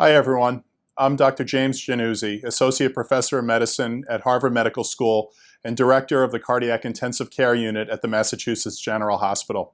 Hi everyone, I'm Dr. James Januzzi, Associate Professor of Medicine at Harvard Medical School and Director of the Cardiac Intensive Care Unit at the Massachusetts General Hospital.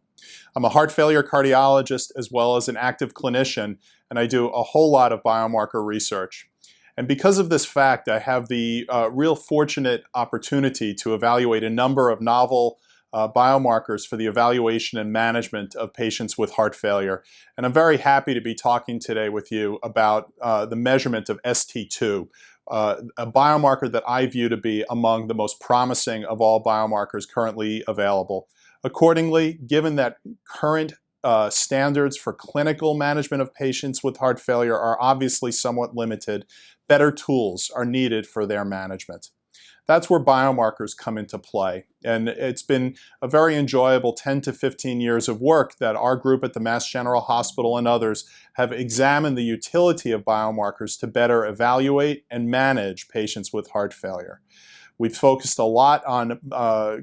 I'm a heart failure cardiologist as well as an active clinician, and I do a whole lot of biomarker research. And because of this fact, I have the real fortunate opportunity to evaluate a number of novel biomarkers for the evaluation and management of patients with heart failure. And I'm very happy to be talking today with you about the measurement of ST2, a biomarker that I view to be among the most promising of all biomarkers currently available. Accordingly, given that current standards for clinical management of patients with heart failure are obviously somewhat limited, better tools are needed for their management. That's where biomarkers come into play. And it's been a very enjoyable 10 to 15 years of work that our group at the Mass General Hospital and others have examined the utility of biomarkers to better evaluate and manage patients with heart failure. We've focused a lot on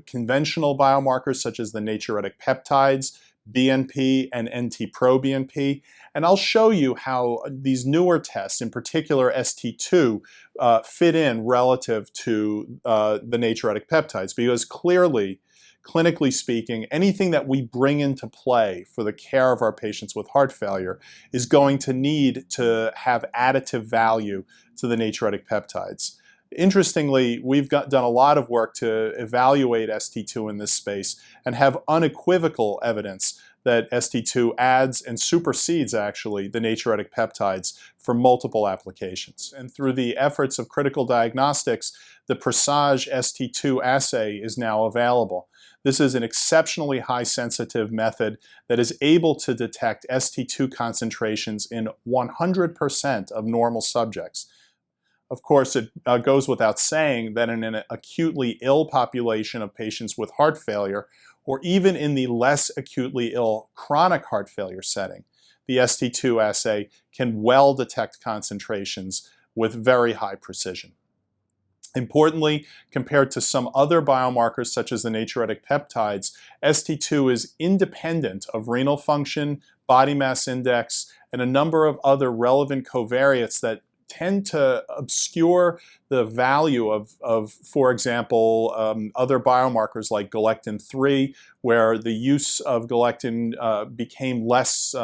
conventional biomarkers such as the natriuretic peptides, BNP and NT-proBNP, and I'll show you how these newer tests, in particular ST2, fit in relative to the natriuretic peptides, because clearly, clinically speaking, anything that we bring into play for the care of our patients with heart failure is going to need to have additive value to the natriuretic peptides. Interestingly, we've done a lot of work to evaluate ST2 in this space and have unequivocal evidence that ST2 adds and supersedes actually the natriuretic peptides for multiple applications. And through the efforts of Critical Diagnostics, the Presage ST2 assay is now available. This is an exceptionally high sensitive method that is able to detect ST2 concentrations in 100% of normal subjects. Of course, it goes without saying that in an acutely ill population of patients with heart failure, or even in the less acutely ill chronic heart failure setting, the ST2 assay can well detect concentrations with very high precision. Importantly, compared to some other biomarkers such as the natriuretic peptides, ST2 is independent of renal function, body mass index, and a number of other relevant covariates that tend to obscure the value of for example, other biomarkers like galectin-3, where the use of galectin became less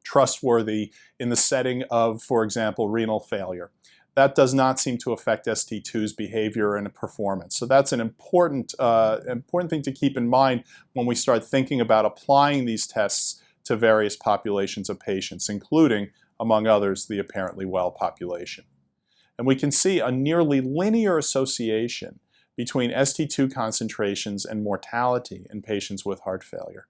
trustworthy in the setting of, for example, renal failure. That does not seem to affect ST2's behavior and performance. So that's an important thing to keep in mind when we start thinking about applying these tests to various populations of patients, including, among others, the apparently well population. And we can see a nearly linear association between ST2 concentrations and mortality in patients with heart failure.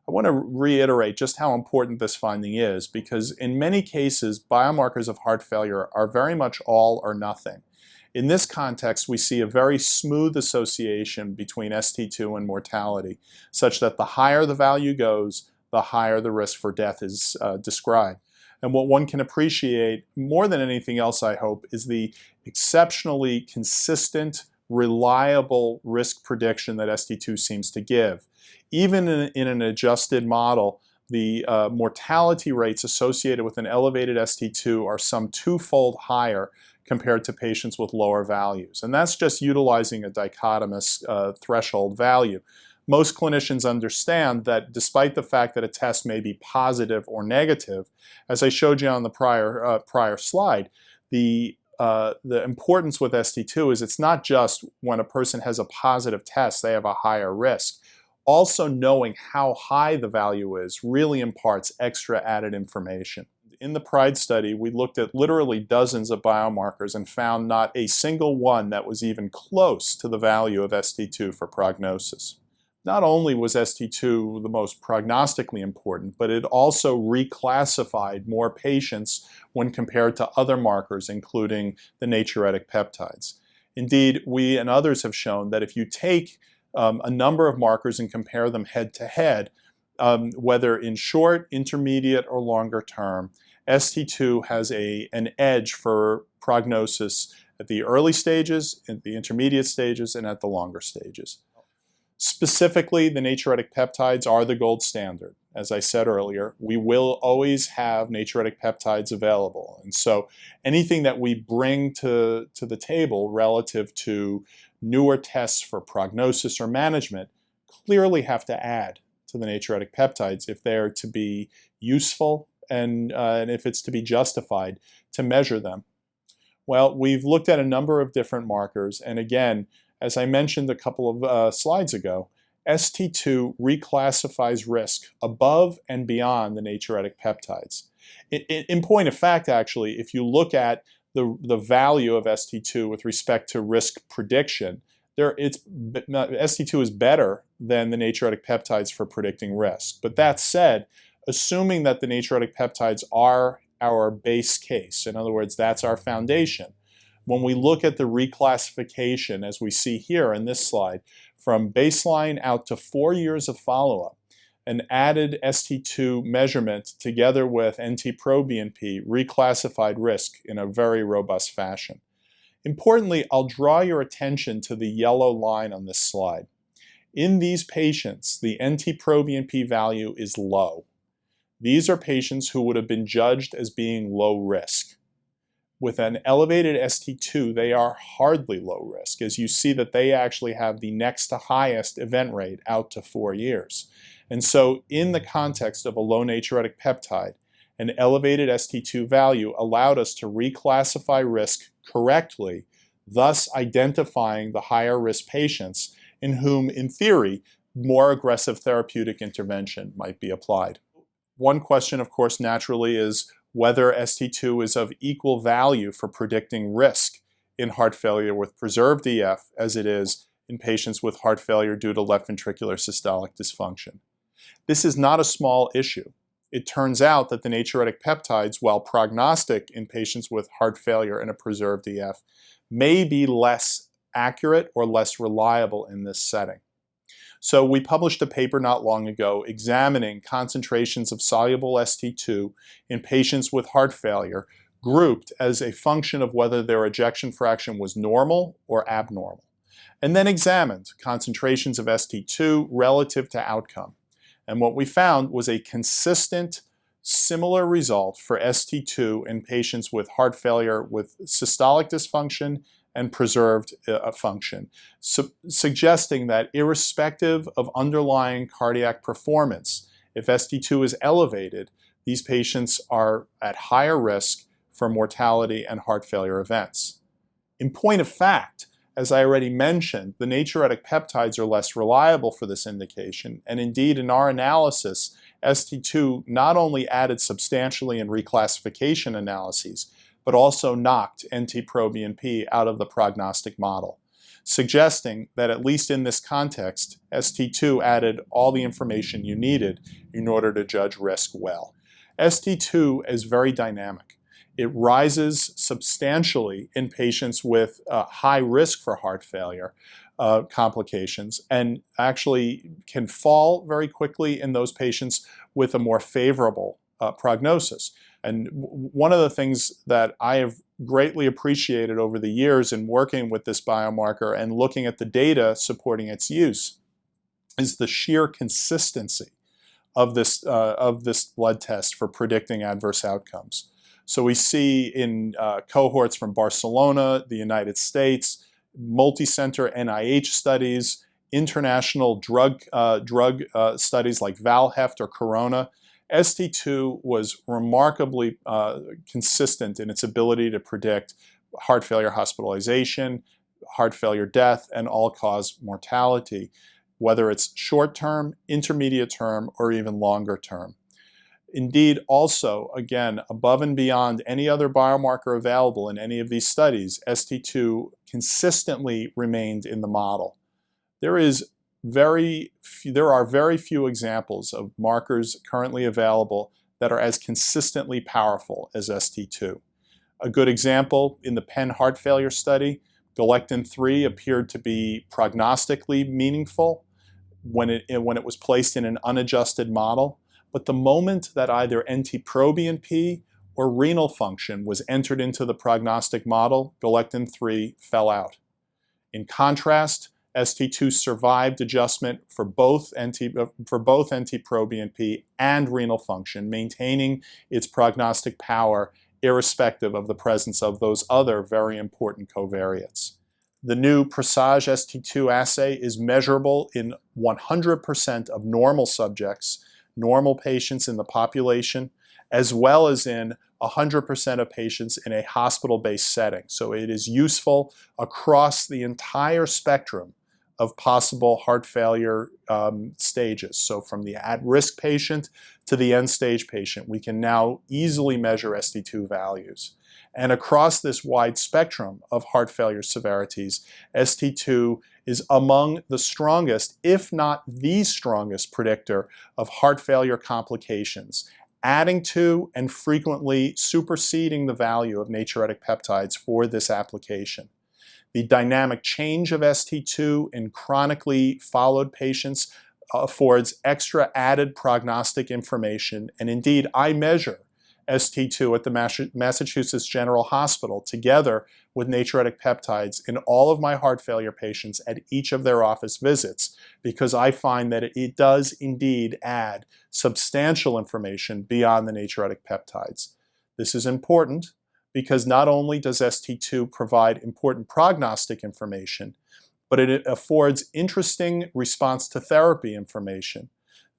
I want to reiterate just how important this finding is, because in many cases, biomarkers of heart failure are very much all or nothing. In this context, we see a very smooth association between ST2 and mortality, such that the higher the value goes, the higher the risk for death is described. And what one can appreciate more than anything else, I hope, is the exceptionally consistent, reliable risk prediction that ST2 seems to give. Even in an adjusted model, the mortality rates associated with an elevated ST2 are some twofold higher compared to patients with lower values. And that's just utilizing a dichotomous threshold value. Most clinicians understand that despite the fact that a test may be positive or negative, as I showed you on the prior slide, the importance with ST2 is it's not just when a person has a positive test, they have a higher risk. Also knowing how high the value is really imparts extra added information. In the PRIDE study, we looked at literally dozens of biomarkers and found not a single one that was even close to the value of ST2 for prognosis. Not only was ST2 the most prognostically important, but it also reclassified more patients when compared to other markers, including the natriuretic peptides. Indeed, we and others have shown that if you take a number of markers and compare them head to head, whether in short, intermediate, or longer term, ST2 has an edge for prognosis at the early stages, at the intermediate stages, and at the longer stages. Specifically, the natriuretic peptides are the gold standard. as I said earlier, we will always have natriuretic peptides available. And so anything that we bring to the table relative to newer tests for prognosis or management clearly have to add to the natriuretic peptides if they are to be useful and if it's to be justified to measure them. Well, we've looked at a number of different markers, and again, as I mentioned a couple of slides ago, ST2 reclassifies risk above and beyond the natriuretic peptides. In point of fact, actually, if you look at the value of ST2 with respect to risk prediction, ST2 is better than the natriuretic peptides for predicting risk. But that said, assuming that the natriuretic peptides are our base case, in other words, that's our foundation, when we look at the reclassification, as we see here in this slide, from baseline out to 4 years of follow-up, an added ST2 measurement together with NT-proBNP reclassified risk in a very robust fashion. Importantly, I'll draw your attention to the yellow line on this slide. In these patients, the NT-proBNP value is low. These are patients who would have been judged as being low risk. With an elevated ST2, they are hardly low risk, as you see that they actually have the next to highest event rate out to 4 years. And so in the context of a low natriuretic peptide, an elevated ST2 value allowed us to reclassify risk correctly, thus identifying the higher risk patients in whom, in theory, more aggressive therapeutic intervention might be applied. One question, of course, naturally is whether ST2 is of equal value for predicting risk in heart failure with preserved EF as it is in patients with heart failure due to left ventricular systolic dysfunction. This is not a small issue. It turns out that the natriuretic peptides, while prognostic in patients with heart failure and a preserved EF, may be less accurate or less reliable in this setting. So we published a paper not long ago examining concentrations of soluble ST2 in patients with heart failure grouped as a function of whether their ejection fraction was normal or abnormal, and then examined concentrations of ST2 relative to outcome. And what we found was a consistent, similar result for ST2 in patients with heart failure with systolic dysfunction and preserved function, suggesting that irrespective of underlying cardiac performance, if ST2 is elevated, these patients are at higher risk for mortality and heart failure events. In point of fact, as I already mentioned, the natriuretic peptides are less reliable for this indication, and indeed in our analysis, ST2 not only added substantially in reclassification analyses, but also knocked NT-proBNP out of the prognostic model, suggesting that at least in this context, ST2 added all the information you needed in order to judge risk well. ST2 is very dynamic. It rises substantially in patients with high risk for heart failure complications, and actually can fall very quickly in those patients with a more favorable prognosis. And one of the things that I have greatly appreciated over the years in working with this biomarker and looking at the data supporting its use is the sheer consistency of this blood test for predicting adverse outcomes. So we see in cohorts from Barcelona, the United States, multi-center NIH studies, international drug studies like Valheft or Corona, ST2 was remarkably consistent in its ability to predict heart failure hospitalization, heart failure death, and all-cause mortality, whether it's short-term, intermediate term, or even longer term. Indeed, also, again, above and beyond any other biomarker available in any of these studies, ST2 consistently remained in the model. There are very few examples of markers currently available that are as consistently powerful as ST2. A good example, in the Penn heart failure study, galectin-3 appeared to be prognostically meaningful when it was placed in an unadjusted model, but the moment that either NT-proBNP or renal function was entered into the prognostic model, galectin-3 fell out. In contrast, ST2 survived adjustment for both NT-proBNP and renal function, maintaining its prognostic power irrespective of the presence of those other very important covariates. The new Presage ST2 assay is measurable in 100% of normal subjects, normal patients in the population, as well as in 100% of patients in a hospital-based setting. So it is useful across the entire spectrum of possible heart failure stages. So from the at-risk patient to the end-stage patient, we can now easily measure ST2 values. And across this wide spectrum of heart failure severities, ST2 is among the strongest, if not the strongest, predictor of heart failure complications, adding to and frequently superseding the value of natriuretic peptides for this application. The dynamic change of ST2 in chronically followed patients affords extra added prognostic information, and indeed I measure ST2 at the Massachusetts General Hospital together with natriuretic peptides in all of my heart failure patients at each of their office visits, because I find that it does indeed add substantial information beyond the natriuretic peptides. This is important because not only does ST2 provide important prognostic information, but it affords interesting response to therapy information,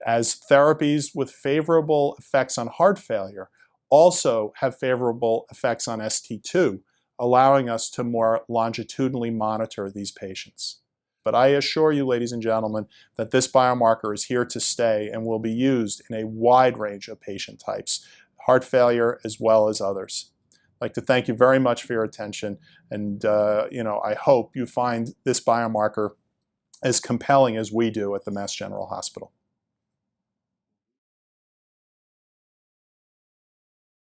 as therapies with favorable effects on heart failure also have favorable effects on ST2, allowing us to more longitudinally monitor these patients. But I assure you, ladies and gentlemen, that this biomarker is here to stay and will be used in a wide range of patient types, heart failure as well as others. I'd like to thank you very much for your attention, and I hope you find this biomarker as compelling as we do at the Mass General Hospital.